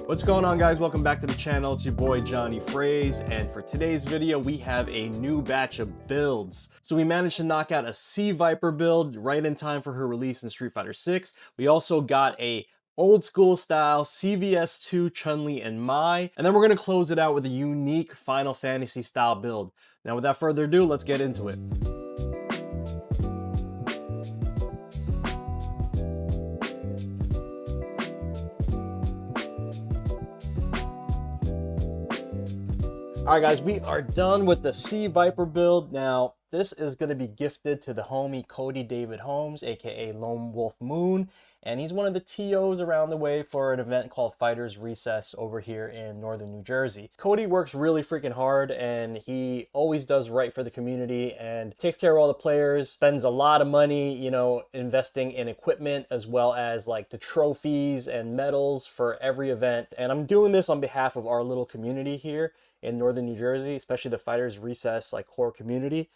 What's going on, guys? Welcome back to the channel. It's your boy jonyfraze, and for today's video we have a new batch of builds. So we managed to knock out a Sea Viper build right in time for her release in Street Fighter 6. We also got a old school style CVS2 Chun-Li and Mai, and then we're going to close it out with a unique Final Fantasy style build. Now without further ado, let's get into it. Alright guys, we are done with the Sea Viper build. Now, this is going to be gifted to the homie Cody David Holmes, aka Lone Wolf Moon, and he's one of the TOs around the way for an event called Fighters Recess over here in northern New Jersey. Cody works really freaking hard, and he always does right for the community and takes care of all the players, spends a lot of money, you know, investing in equipment as well as like the trophies and medals for every event. And I'm doing this on behalf of our little community here in northern New Jersey, especially the Fighters Recess like core community.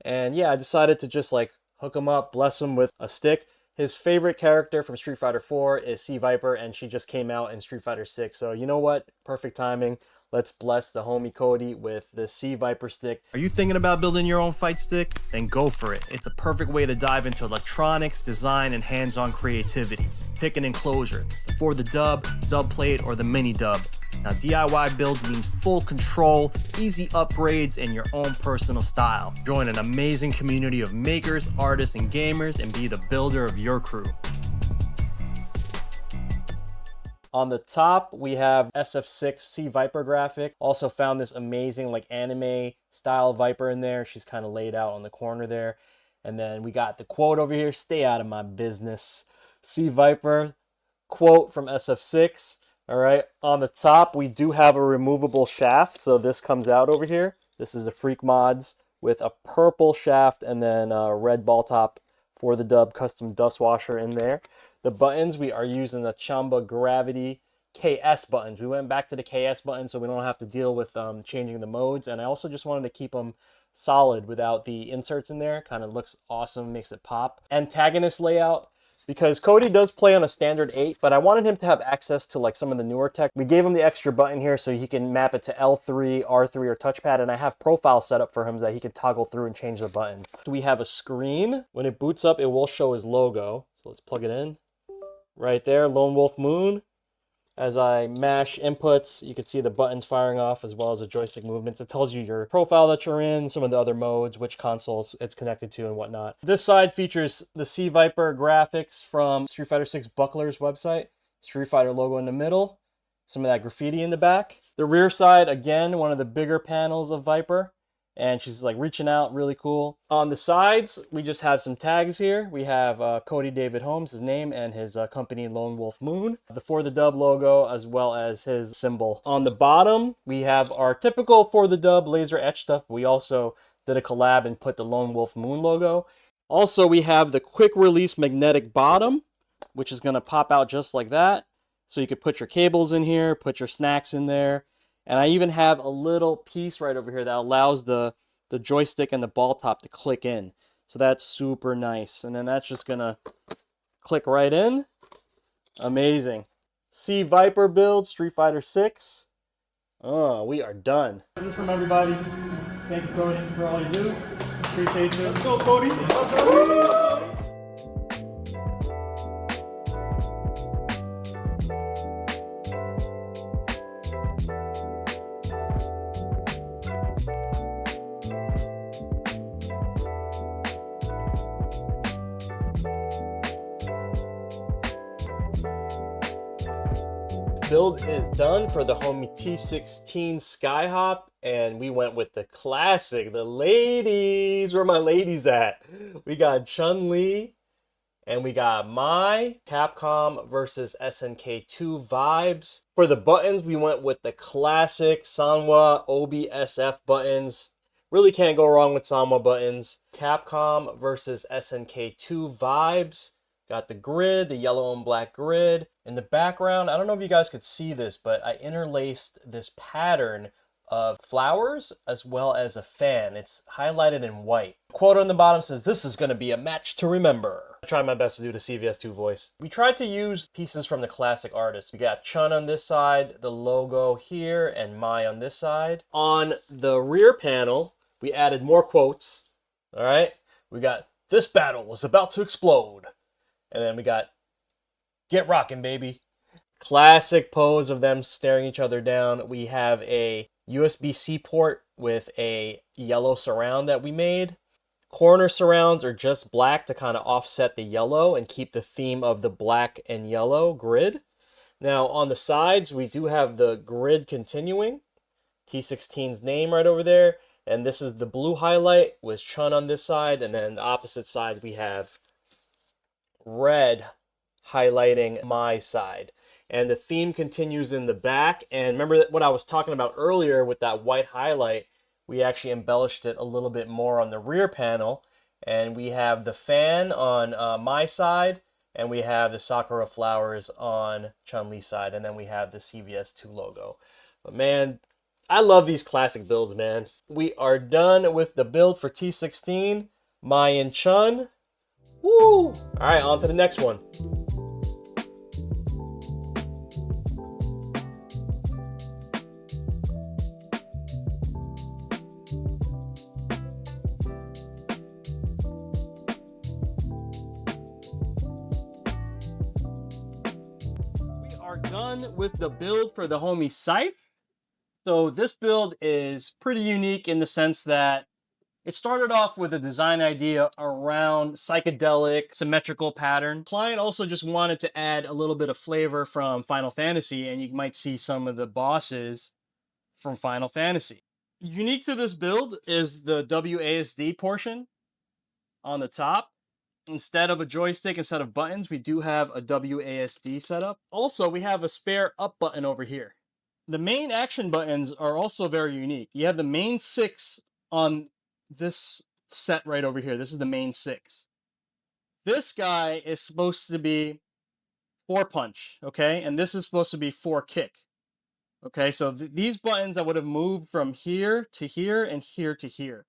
And yeah, I decided to just like hook him up, bless him with a stick. His favorite character from Street Fighter 4 is Sea Viper, and she just came out in Street Fighter 6. So you know what? Perfect timing. Let's bless the homie Cody with the Sea Viper stick. Are you thinking about building your own fight stick? Then go for it. It's a perfect way to dive into electronics, design, and hands-on creativity. Pick an enclosure, for the dub plate, or the mini dub. Now, DIY builds means full control, easy upgrades, and your own personal style. Join an amazing community of makers, artists, and gamers, and be the builder of your crew. On the top, we have SF6 Sea Viper graphic. Also found this amazing like anime style Viper in there. She's kind of laid out on the corner there. And then we got the quote over here, "Stay out of my business." Sea Viper quote from SF6. All right, on the top, we do have a removable shaft. So this comes out over here. This is a Freak Mods with a purple shaft and then a red ball top for the dub custom dust washer in there. The buttons, we are using the Chamba Gravity KS buttons. We went back to the KS buttons so we don't have to deal with changing the modes. And I also just wanted to keep them solid without the inserts in there. Kind of looks awesome, makes it pop. Antagonist layout, because Cody does play on a standard 8, but I wanted him to have access to like some of the newer tech. We gave him the extra button here so he can map it to L3, R3, or touchpad, and I have profile set up for him so that he can toggle through and change the buttons. So we have a screen. When it boots up, it will show his logo. So let's plug it in. Right there, Lone Wolf Moon. As I mash inputs, you can see the buttons firing off as well as the joystick movements. It tells you your profile that you're in, some of the other modes, which consoles it's connected to and whatnot. This side features the Sea Viper graphics from Street Fighter 6 Buckler's website. Street Fighter logo in the middle, some of that graffiti in the back. The rear side, again, one of the bigger panels of Viper. And she's like reaching out, really cool. On the sides, we just have some tags here. We have Cody David Holmes, his name, and his company Lone Wolf Moon. The For the Dub logo, as well as his symbol. On the bottom, we have our typical For the Dub laser etch stuff. We also did a collab and put the Lone Wolf Moon logo. Also, we have the quick release magnetic bottom, which is gonna pop out just like that. So you could put your cables in here, put your snacks in there. And I even have a little piece right over here that allows the joystick and the ball top to click in. So that's super nice. And then that's just gonna click right in. Amazing. Sea Viper build, Street Fighter 6. Oh, we are done. Just from everybody, thank you, Cody, for all you do. Appreciate you. Let's go, Cody. Let's go. Build is done for the homie T16 Skyhop, and we went with the classic, the ladies. Where are my ladies at? We got Chun-Li, and we got Mai, Capcom versus SNK2 vibes. For the buttons, we went with the classic Sanwa OBSF buttons. Really can't go wrong with Sanwa buttons. Capcom versus SNK2 vibes. Got the grid, the yellow and black grid. In the background, I don't know if you guys could see this, but I interlaced this pattern of flowers as well as a fan. It's highlighted in white. Quote on the bottom says, "This is going to be a match to remember." I tried my best to do the CVS2 voice. We tried to use pieces from the classic artists. We got Chun on this side, the logo here, and Mai on this side. On the rear panel, we added more quotes. All right. We got, "This battle is about to explode." And then we got, "Get rockin', baby." Classic pose of them staring each other down. We have a USB-C port with a yellow surround that we made. Corner surrounds are just black to kind of offset the yellow and keep the theme of the black and yellow grid. Now on the sides, we do have the grid continuing. T16's name right over there. And this is the blue highlight with Chun on this side. And then the opposite side, we have red highlighting my side. And the theme continues in the back. And remember what I was talking about earlier with that white highlight? We actually embellished it a little bit more on the rear panel. And we have the fan on my side. And we have the Sakura flowers on Chun-Li's side. And then we have the CVS2 logo. But man, I love these classic builds, man. We are done with the build for T16, Mai and Chun. Woo! All right, on to the next one. Done with the build for the homie Scythe. So this build is pretty unique in the sense that it started off with a design idea around psychedelic symmetrical pattern. Client also just wanted to add a little bit of flavor from Final Fantasy, and you might see some of the bosses from Final Fantasy. Unique to this build is the WASD portion on the top. Instead of a joystick, instead of buttons, we do have a WASD setup. Also, we have a spare up button over here. The main action buttons are also very unique. You have the main 6 on this set right over here. This is the main 6. This guy is supposed to be 4 punch, okay? And this is supposed to be 4 kick. Okay, so these buttons I would have moved from here to here and here to here.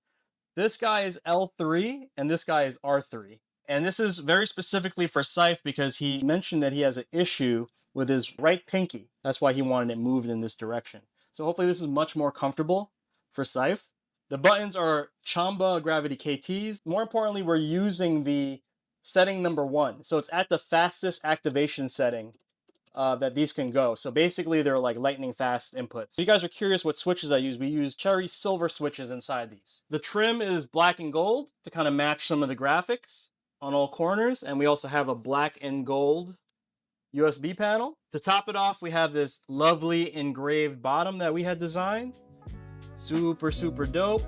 This guy is L3 and this guy is R3. And this is very specifically for Scythe because he mentioned that he has an issue with his right pinky. That's why he wanted it moved in this direction. So hopefully this is much more comfortable for Scythe. The buttons are Chamba Gravity KTs. More importantly, we're using the setting number 1. So it's at the fastest activation setting that these can go. So basically they're like lightning fast inputs. If you guys are curious what switches I use, we use cherry silver switches inside these. The trim is black and gold to kind of match some of the graphics on all corners, and we also have a black and gold USB panel. To top it off, we have this lovely engraved bottom that we had designed. Super, super dope.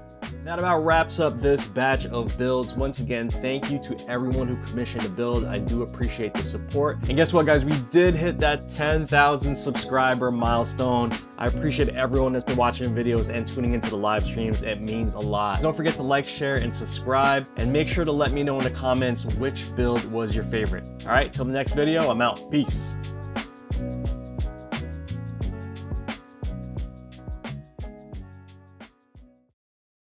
That about wraps up this batch of builds. Once again, thank you to everyone who commissioned a build. I do appreciate the support. And guess what, guys? We did hit that 10,000 subscriber milestone. I appreciate everyone that's been watching videos and tuning into the live streams. It means a lot. Don't forget to like, share, and subscribe. And make sure to let me know in the comments which build was your favorite. All right, till the next video, I'm out. Peace.